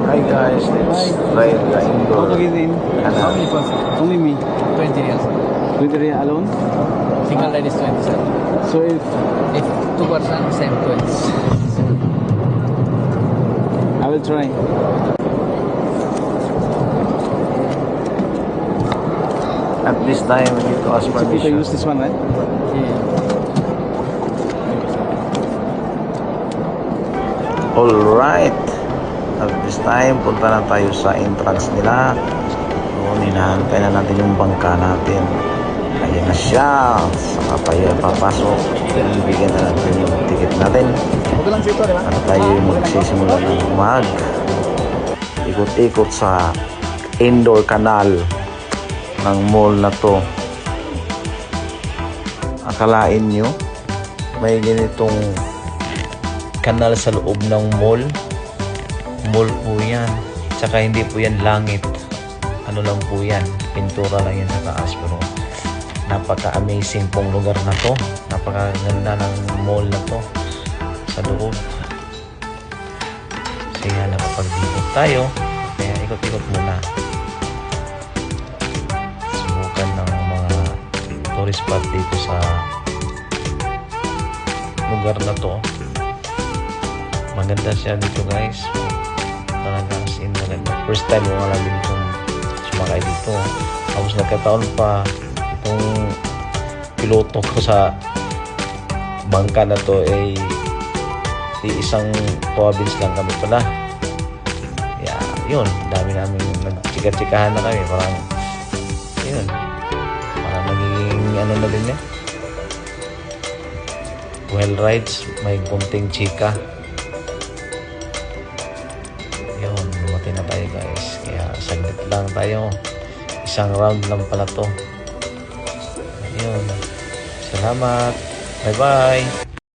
Hi guys, let's try the indoor How in? How canal. many person? Only me. 20 reals. With the alone? Single ride is 27. So if If 2 person, same 20. I will try. At this time, we need to ask It's okay to permission. use this one, right? Alright. At this time, punta na tayo sa entrance nila. Doon, hinahantay na natin yung bangka natin. Ayan na siya. Saka tayo papasok. Bigyan na natin yung ticket natin. Okay lang dito, di ba? At tayo magsisimula ng ikot-ikot sa indoor canal ng mall na to. Akalain nyo may ganitong kanal sa loob ng mall. Mall po yan. Tsaka hindi po yan langit. Ano lang po yan, pintura lang yan sa taas. Pero napaka-amazing pong lugar na to. Napakaganda ng mall na to sa loob. Kaya nakapag-ikot tayo. Kaya ikot-ikot muna. Subukan ng mga tourist spot dito sa lugar na to. Maganda siya dito guys. Talagang as in maganda. First time ko nga lang din itong sumakay dito. Tapos nagkataon pa itong piloto ko sa bangka na to ay isang province lang kami pala. Yeah, yun. Dami namin nagchika-chikahan na kami. Parang yun. Parang nagiging ano na din yan. Well rides. May kunting chika. Yun. Lumati na tayo guys. Kaya saglit lang tayo. Isang round lang pala to. Yun. Salamat. Bye bye.